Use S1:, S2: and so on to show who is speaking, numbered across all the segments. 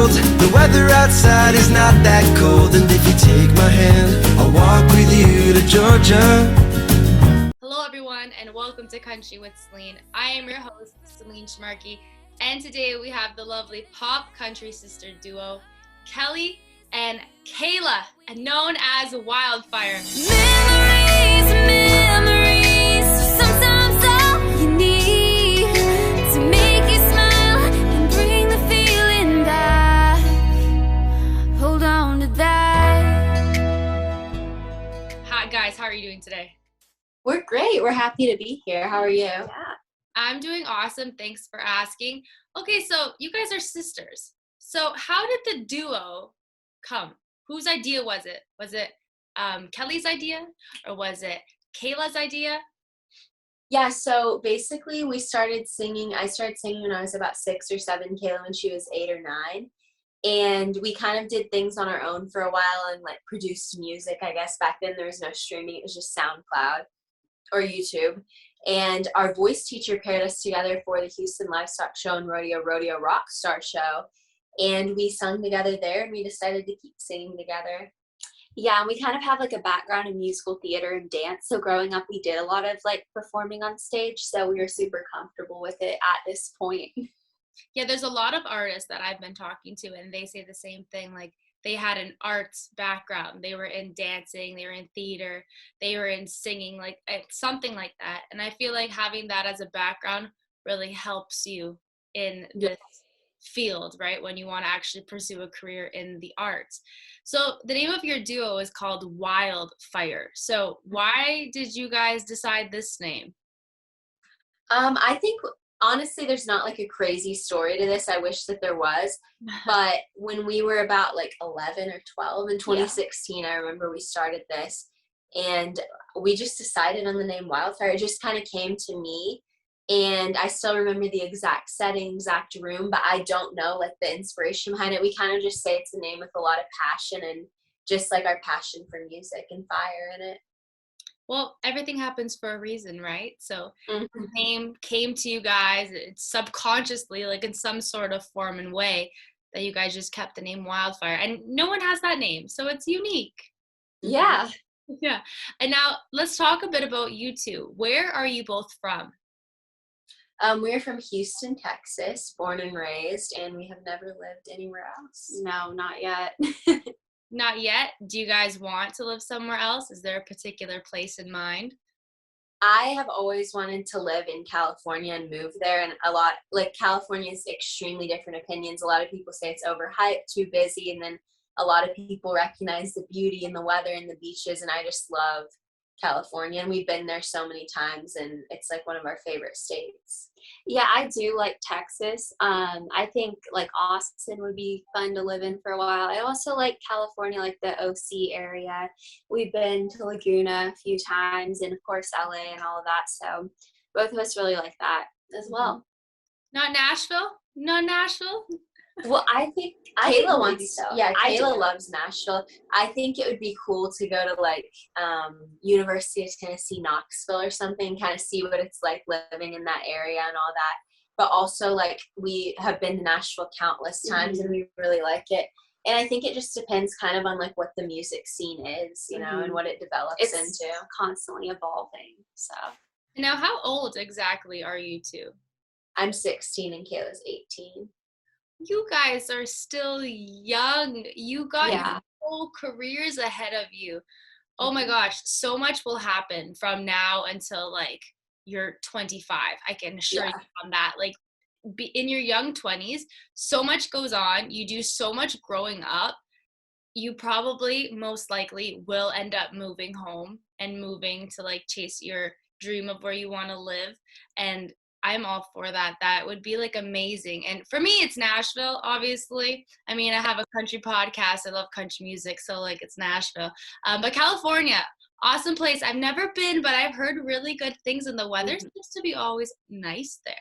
S1: world. The weather outside is not that cold, and if you take my hand, I'll walk with you to Georgia.
S2: Hello everyone, and welcome to Country with Celine. I am your host, Celine Schmarkey, and today we have the lovely pop country sister duo, Kelli and Kayla, known as Wildfire.
S3: Memories, memories, sometimes all you need to make you smile and bring the feeling back. Hold on to that.
S2: Hi guys, how are you doing today?
S4: We're great. We're happy to be here. How are you?
S3: Yeah.
S2: I'm doing awesome, thanks for asking. Okay, so you guys are sisters. So how did the duo come? Whose idea was it? Was it Kelli's idea, or was it Kayla's idea?
S4: Yeah, so basically we started singing. I started singing when I was about 6 or 7, Kayla when she was 8 or 9. And we kind of did things on our own for a while and like produced music. I guess back then there was no streaming. It was just SoundCloud or YouTube. And our voice teacher paired us together for the Houston Livestock Show and Rodeo Rockstar Show. And we sung together there, and we decided to keep singing together.
S5: Yeah, and we kind of have like a background in musical theater and dance. So growing up, we did a lot of like performing on stage. So we were super comfortable with it at this point.
S2: Yeah, there's a lot of artists that I've been talking to, and they say the same thing. Like, they had an arts background. They were in dancing, they were in theater, they were in singing, like something like that. And I feel like having that as a background really helps you in this field, right? When you want to actually pursue a career in the arts. So the name of your duo is called Wildfire. So why did you guys decide this name?
S4: I think honestly there's not like a crazy story to this. I wish that there was. But when we were about like 11 or 12 in 2016, I remember we started this, and we just decided on the name Wildfire. It just kind of came to me. And I still remember the exact setting, exact room, but I don't know like the inspiration behind it. We kind of just say it's a name with a lot of passion, and just like our passion for music and fire in it.
S2: Well, everything happens for a reason, right? So the name came to you guys, it's subconsciously, like in some sort of form and way, that you guys just kept the name Wildfire. And no one has that name, so it's unique.
S4: Yeah.
S2: Yeah. And now let's talk a bit about you two. Where are you both from?
S4: We're from Houston, Texas, born and raised, and we have never lived anywhere else.
S5: No, not yet.
S2: Not yet. Do you guys want to live somewhere else? Is there a particular place in mind?
S4: I have always wanted to live in California and move there, and a lot, like California is extremely different opinions. A lot of people say it's overhyped, too busy, and then a lot of people recognize the beauty and the weather and the beaches, and I just love California, and we've been there so many times, and it's like one of our favorite states.
S5: Yeah, I do like Texas. I think like Austin would be fun to live in for a while. I also like California, like the OC area. We've been to Laguna a few times, and of course LA and all of that. So both of us really like that as well.
S2: Not Nashville? No Nashville?
S4: Well, I think
S5: I
S4: Kayla
S5: think
S4: wants.
S5: maybe so.
S4: Yeah,
S5: I
S4: Kayla
S5: do.
S4: loves Nashville. I think it would be cool to go to like University of Tennessee, Knoxville or something, kind of see what it's like living in that area and all that. But also, like, we have been to Nashville countless times, and we really like it. And I think it just depends kind of on like what the music scene is, you know, and what it develops
S5: It's
S4: into.
S5: constantly evolving. So
S2: Now, how old exactly are you two?
S4: I'm 16 and Kayla's 18.
S2: You guys are still young. You got
S5: Yeah.
S2: your whole careers ahead of you. Oh my gosh, so much will happen from now until like you're 25. I can assure you on that. Like in your young 20s, so much goes on. You do so much growing up. You probably most likely will end up moving home and moving to like chase your dream of where you want to live. And I'm all for that. That would be like amazing. And for me, it's Nashville, obviously. I mean, I have a country podcast. I love country music. So like it's Nashville. But California, awesome place. I've never been, but I've heard really good things. And the weather seems to be always nice there.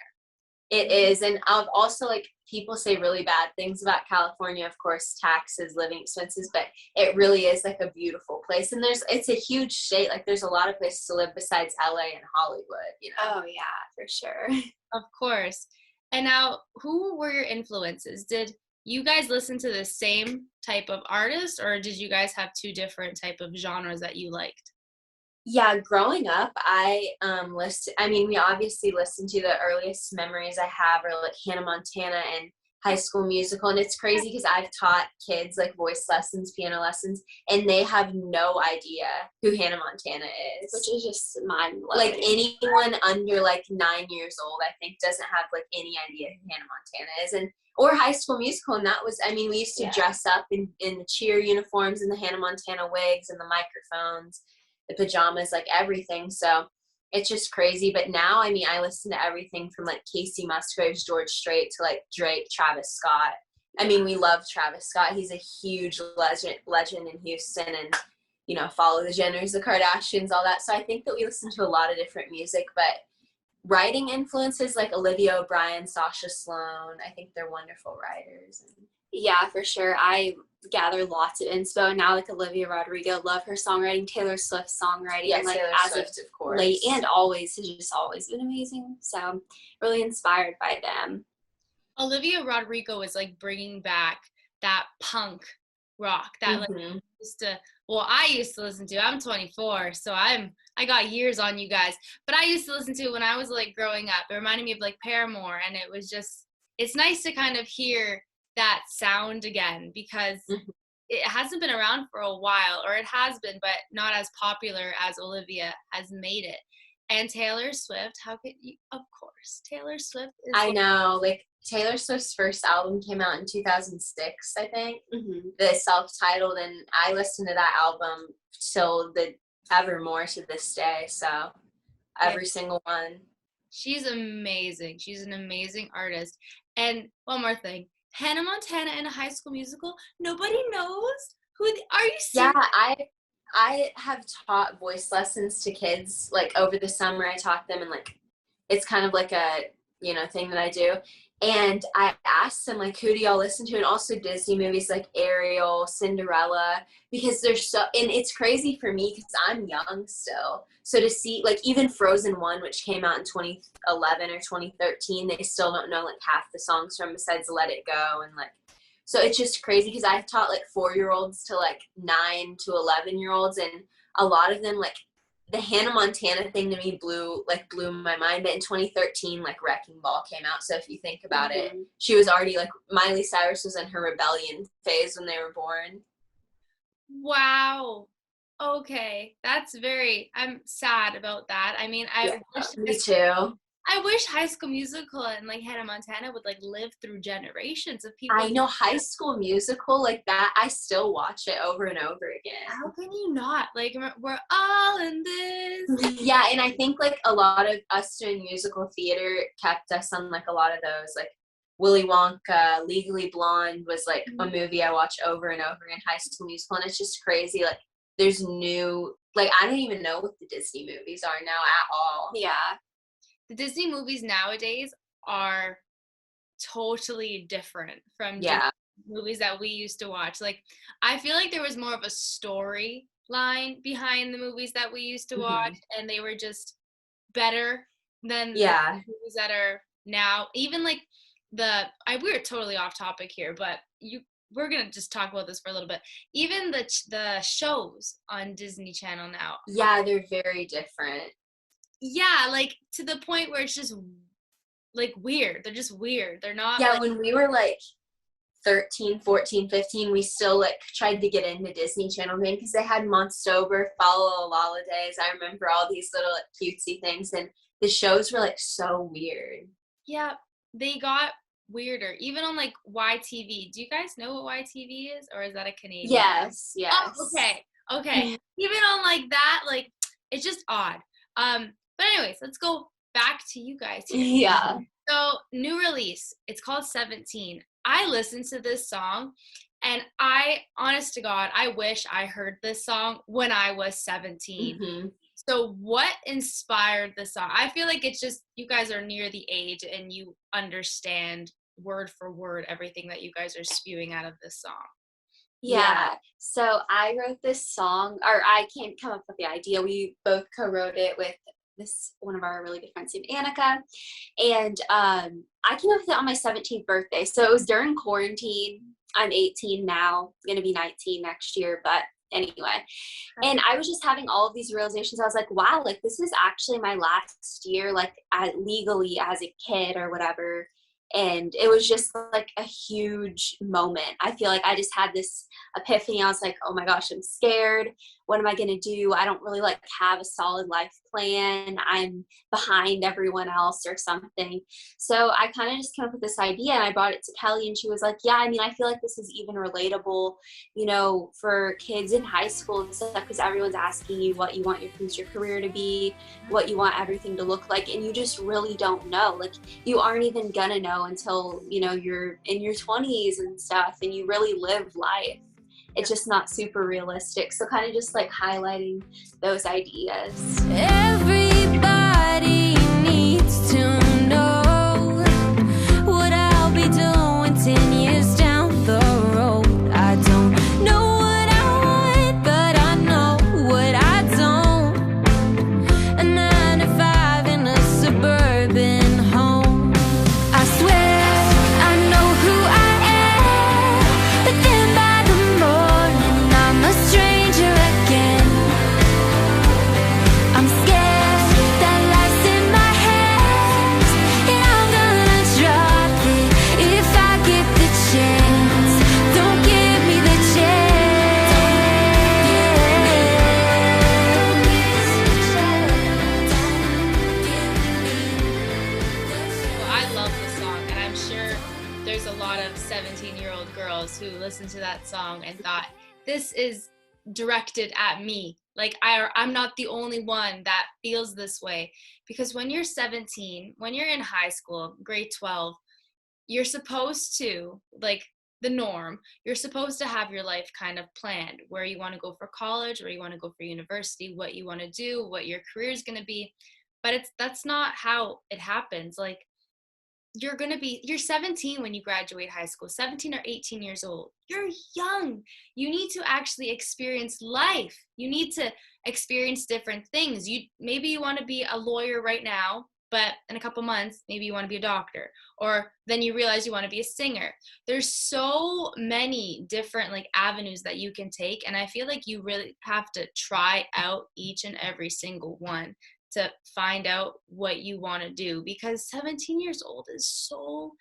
S4: It is. And I've also, like, people say really bad things about California, of course, taxes, living expenses, but it really is like a beautiful place. And it's a huge state. Like, there's a lot of places to live besides LA and Hollywood, you know?
S5: oh yeah, for sure.
S2: Of course. And now, who were your influences? Did you guys listen to the same type of artist, or did you guys have two different type of genres that you liked?
S4: Yeah, growing up, we obviously listened to the earliest memories I have are like Hannah Montana and High School Musical. And it's crazy because I've taught kids like voice lessons, piano lessons, and they have no idea who Hannah Montana is.
S5: Which is just mind blowing.
S4: Like anyone under like 9 years old, I think, doesn't have like any idea who Hannah Montana is. And or High School Musical, and that was, we used to dress up in the cheer uniforms and the Hannah Montana wigs and the microphones, the pajamas, like everything. So it's just crazy. But now, I listen to everything from like Casey Musgraves, George Strait to like Drake, Travis Scott. We love Travis Scott. He's a huge legend in Houston, and follow the Jenners, the Kardashians, all that. So I think that we listen to a lot of different music, but writing influences like Olivia O'Brien, Sasha Sloan, I think they're wonderful writers.
S5: Yeah, for sure. I gather lots of inspo now, like Olivia Rodrigo, love her songwriting, Taylor Swift songwriting,
S4: Yes,
S5: like
S4: Taylor
S5: as
S4: Swift, of course.
S5: late and always has just always been amazing. So really inspired by them.
S2: Olivia Rodrigo is like bringing back that punk rock that like I used to listen to. I'm 24, so I got years on you guys, but I used to listen to when I was like growing up. It reminded me of like Paramore, and it was just, it's nice to kind of hear that sound again, because it hasn't been around for a while, or it has been, but not as popular as Olivia has made it. And Taylor Swift, how could you? Of course, Taylor Swift is.
S4: I know, like Taylor Swift's first album came out in 2006, I think, the self-titled, and I listened to that album till the evermore to this day. So every single one. She's
S2: amazing. She's an amazing artist. And one more thing. Hannah Montana in a High School Musical. Nobody knows who. Are you serious?
S4: Yeah, I have taught voice lessons to kids. Like over the summer, I taught them, and like it's kind of like a thing that I do. And I asked them like, who do y'all listen to? And also Disney movies like Ariel, Cinderella, because they're so. And it's crazy for me because I'm young still. So to see like even Frozen 1, which came out in 2011 or 2013, they still don't know like half the songs from besides Let It Go, and like. So it's just crazy because I've taught like 4-year-olds to like 9 to 11-year-olds, and a lot of them, like the Hannah Montana thing to me blew my mind. But in 2013, like Wrecking Ball came out. So if you think about it, she was already like, Miley Cyrus was in her rebellion phase when they were born.
S2: Wow. Okay. I'm sad about that.
S4: Me too.
S2: I wish High School Musical and like Hannah Montana would like live through generations of people.
S4: I know, High School Musical, like that, I still watch it over and over again.
S2: How can you not? Like, we're all in this.
S4: Yeah, and I think like a lot of us doing musical theater kept us on like a lot of those, like Willy Wonka, Legally Blonde was like a movie I watched over and over in High School Musical, and it's just crazy. Like there's new, like I don't even know what the Disney movies are now at all.
S5: Yeah.
S2: The Disney movies nowadays are totally different from movies that we used to watch. Like, I feel like there was more of a storyline behind the movies that we used to watch, and they were just better than the movies that are now. Even like we're totally off topic here, but we're gonna just talk about this for a little bit. Even the shows on Disney Channel now.
S4: Yeah, they're very different.
S2: Yeah, like to the point where it's just like weird. They're just weird. They're not.
S4: Yeah,
S2: like,
S4: when we were like 13, 14, 15, we still like tried to get into Disney Channel again because they had Monstober, Follow Lala Days. I remember all these little like, cutesy things, and the shows were like so weird.
S2: Yeah, they got weirder. Even on like YTV. Do you guys know what YTV is, or is that a Canadian?
S5: Yes.
S2: Oh, okay. Even on like that, like it's just odd. But anyways, let's go back to you guys here.
S5: Yeah.
S2: So, new release. It's called 17. I listened to this song, and honest to God, I wish I heard this song when I was 17. So what inspired the song? I feel like it's just, you guys are near the age and you understand word for word everything that you guys are spewing out of this song.
S5: Yeah. So I wrote this song, or I can't come up with the idea. We both co-wrote it with one of our really good friends named Annika. And I came up with it on my 17th birthday. So it was during quarantine. I'm 18 now, going to be 19 next year. But anyway, and I was just having all of these realizations. I was like, wow, like this is actually my last year, like legally as a kid or whatever. And it was just like a huge moment. I feel like I just had this epiphany. I was like, oh my gosh, I'm scared. What am I going to do? I don't really like have a solid life plan. I'm behind everyone else or something. So I kind of just came up with this idea and I brought it to Kelli and she was like, yeah, I mean, I feel like this is even relatable, you know, for kids in high school and stuff, because everyone's asking you what you want your future career to be, what you want everything to look like. And you just really don't know. Like you aren't even going to know until, you know, you're in your 20s and stuff and you really live life. It's just not super realistic. So kind of just like highlighting those ideas.
S3: Everybody needs to know what I'll be doing 10 years down the road. I don't know what I want, but I know what I don't. A 9 to 5 in a suburban home. I swear I know who I am, but then by the morning I'm a stranger again. I'm scared that life's in my hands, and I'm gonna drop it if I get the chance. Don't give me the chance.
S2: Well, I love the song, and I'm sure there's a lot of 17-year-old girls who listened to that song and thought, this is directed at me. Like, I'm not the only one that feels this way. Because when you're 17, when you're in high school, grade 12, you're supposed to, like, the norm, you're supposed to have your life kind of planned, where you want to go for college, where you want to go for university, what you want to do, what your career is going to be. But that's not how it happens. Like, you're 17 when you graduate high school, 17 or 18 years old. You're young. You need to actually experience life. You need to experience different things. Maybe you want to be a lawyer right now, but in a couple months, maybe you want to be a doctor, or then you realize you want to be a singer. There's so many different like avenues that you can take. And I feel like you really have to try out each and every single one to find out what you want to do, because 17 years old is so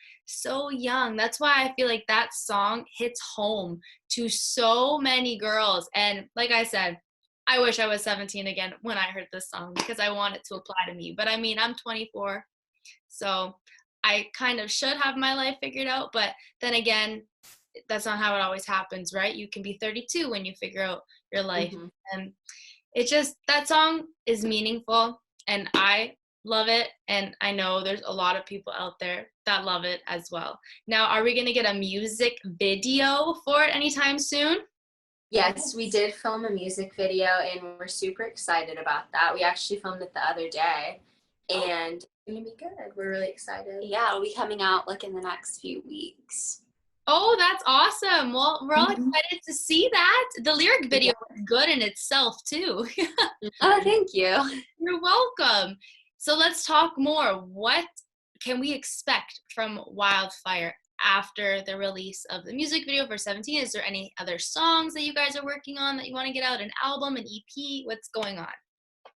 S2: young. That's why I feel like that song hits home to so many girls. And like I said, I wish I was 17 again when I heard this song, because I want it to apply to me. But I mean, I'm 24, so I kind of should have my life figured out. But then again, that's not how it always happens, right? You can be 32 when you figure out your life.
S4: Mhm.
S2: And it just, that song is meaningful and I love it. And I know there's a lot of people out there that love it as well. Now, are we going to get a music video for it anytime soon?
S4: Yes, we did film a music video and we're super excited about that. We actually filmed it the other day and it's going to be good. We're really excited.
S5: Yeah, it'll be coming out like in the next few weeks.
S2: Oh, that's awesome. Well, we're all excited to see that. The lyric video is good in itself too.
S5: Oh, thank you.
S2: You're welcome. So let's talk more. What can we expect from Wildfire after the release of the music video for 17? Is there any other songs that you guys are working on that you want to get out? An album, an EP? What's going on?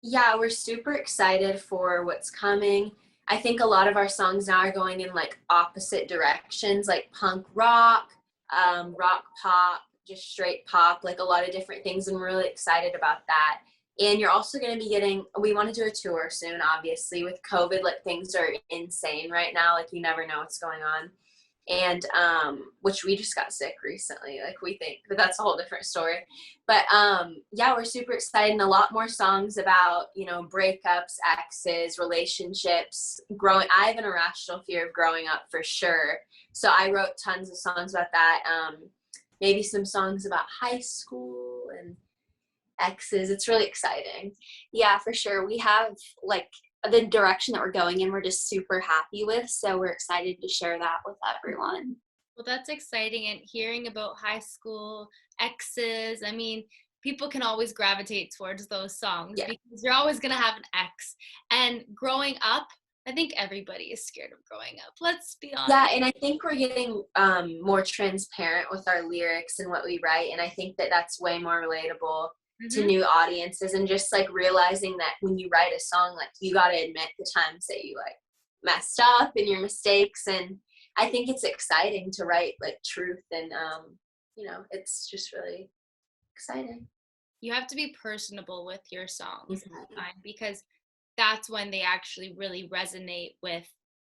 S4: Yeah, we're super excited for what's coming. I think a lot of our songs now are going in like opposite directions, like punk rock, rock pop, just straight pop, like a lot of different things. And we're really excited about that. And you're also going to be we want to do a tour soon, obviously, with COVID, like things are insane right now. Like you never know what's going on. And which we just got sick recently, like we think, but that's a whole different story. But yeah, we're super excited, and a lot more songs about, you know, breakups, exes, relationships, growing. I have an irrational fear of growing up for sure, so I wrote tons of songs about that. Maybe some songs about high school and exes. It's really exciting.
S5: Yeah, for sure. We have like the direction that we're going in, we're just super happy with, so we're excited to share that with everyone.
S2: Well, that's exciting. And hearing about high school exes, I mean, people can always gravitate towards those songs
S4: Yeah.
S2: because you're always going to have an ex. And growing up, I think everybody is scared of growing up. Let's be honest.
S4: Yeah, and I think we're getting more transparent with our lyrics and what we write, and I think that that's way more relatable to new audiences, and just like realizing that when you write a song, like you got to admit the times that you like messed up and your mistakes, and I think it's exciting to write like truth, and you know, it's just really exciting.
S2: You have to be personable with your songs
S4: Mhm.
S2: because that's when they actually really resonate with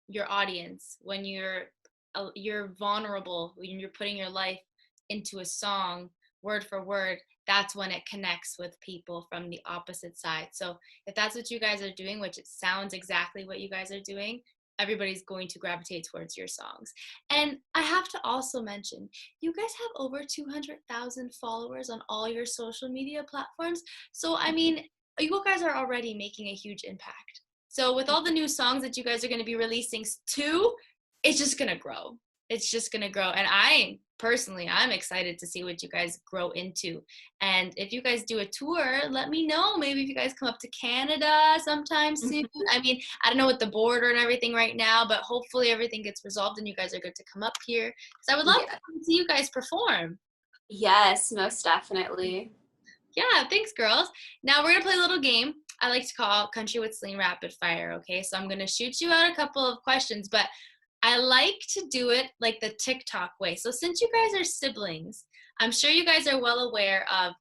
S2: your audience. When you're vulnerable, when you're putting your life into a song word for word, that's when it connects with people from the opposite side. So if that's what you guys are doing, which it sounds exactly what you guys are doing, everybody's going to gravitate towards your songs. And I have to also mention, you guys have over 200,000 followers on all your social media platforms. So I mean, you guys are already making a huge impact. So with all the new songs that you guys are going to be releasing too, it's just going to grow. It's just going to grow. And I'm excited to see what you guys grow into. And if you guys do a tour, let me know. Maybe if you guys come up to Canada sometime soon. I mean, I don't know what the border and everything right now, but hopefully everything gets resolved and you guys are good to come up here. Because I would love to come see you guys perform.
S5: Yes, most definitely.
S2: Yeah, thanks, girls. Now we're going to play a little game I like to call Country with Celine Rapid Fire, okay? So I'm going to shoot you out a couple of questions, but I like to do it like the TikTok way. So since you guys are siblings, I'm sure you guys are well aware of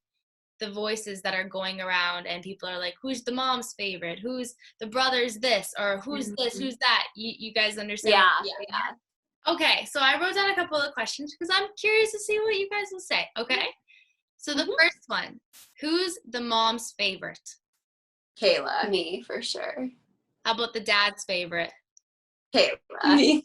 S2: the voices that are going around and people are like, who's the mom's favorite? Who's the brother's this? Or who's this? Who's that? You guys understand?
S5: Yeah.
S2: Okay, so I wrote down a couple of questions because I'm curious to see what you guys will say, okay? So the first one, who's the mom's favorite?
S4: Kayla.
S5: Me, for sure.
S2: How about the dad's favorite?
S4: Kayla.
S5: Me.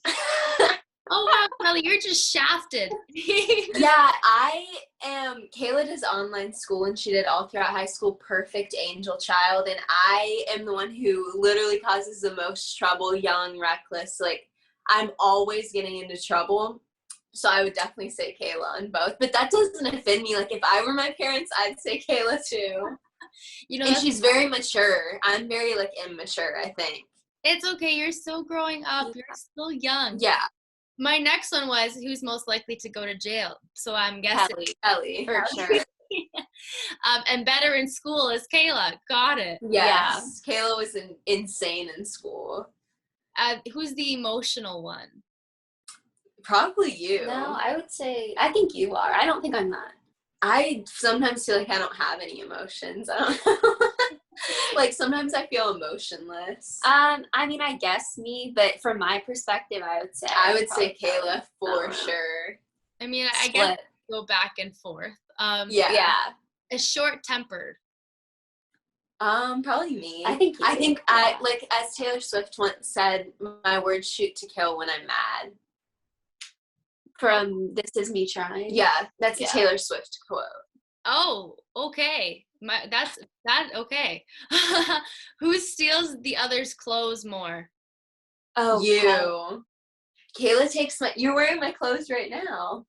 S2: Oh, wow, Kelly, you're just shafted.
S4: Yeah, I am. Kayla does online school, and she did all throughout high school. Perfect angel child, and I am the one who literally causes the most trouble. Young, reckless. Like, I'm always getting into trouble. So I would definitely say Kayla on both. But that doesn't offend me. Like, if I were my parents, I'd say Kayla too.
S2: You know,
S4: and she's very mature. I'm very like immature, I think.
S2: It's okay. You're still growing up. You're still young.
S4: Yeah.
S2: My next one was who's most likely to go to jail. So I'm guessing
S4: Kelly.
S5: For sure.
S2: And better in school is Kayla. Got it.
S4: Yes. Yeah. Kayla was insane in school.
S2: Who's the emotional one?
S4: Probably you.
S5: No, I think you are. I don't think I'm not.
S4: I sometimes feel like I don't have any emotions. I don't know. Like, sometimes I feel emotionless.
S5: I mean, I guess me, but from my perspective, I would say
S4: Kayla for sure.
S2: I mean, I guess go back and forth.
S5: Yeah.
S2: A short-tempered.
S4: Probably me.
S5: I think
S4: I like, as Taylor Swift once said, my words shoot to kill when I'm mad.
S5: From This Is Me Trying.
S4: Yeah, that's a Taylor Swift quote.
S2: Oh, okay. Okay. Who steals the other's clothes more?
S4: Oh, you. Kayla takes you're wearing my clothes right now.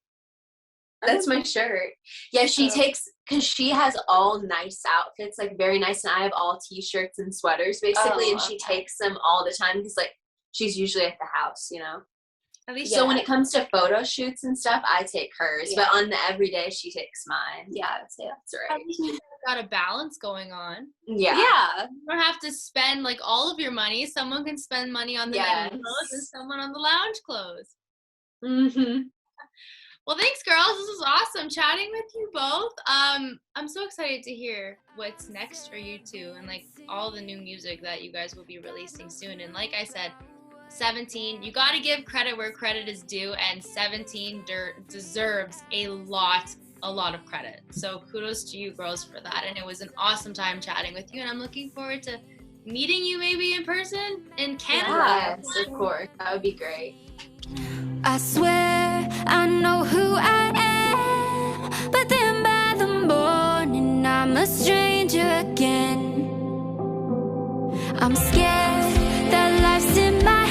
S4: That's my shirt. Yeah, she takes, because she has all nice outfits, like very nice, and I have all t-shirts and sweaters basically, and she takes them all the time because like she's usually at the house, you know.
S2: At least
S4: so when it comes to photo shoots and stuff, I take hers, but on the everyday, she takes mine.
S5: Yeah, I would say that's right.
S2: At least you got a balance going on.
S4: Yeah.
S2: You don't have to spend like all of your money. Someone can spend money on the night clothes and someone on the lounge clothes.
S4: Mm-hmm.
S2: Well, thanks, girls. This was awesome chatting with you both. I'm so excited to hear what's next for you two and like all the new music that you guys will be releasing soon. And like I said, 17, you got to give credit where credit is due, and 17 deserves a lot of credit. So kudos to you girls for that. And it was an awesome time chatting with you, and I'm looking forward to meeting you maybe in person in Canada.
S4: Yes, of course. That would be great.
S3: I swear I know who I am, but then by the morning I'm a stranger again. I'm scared that life's in my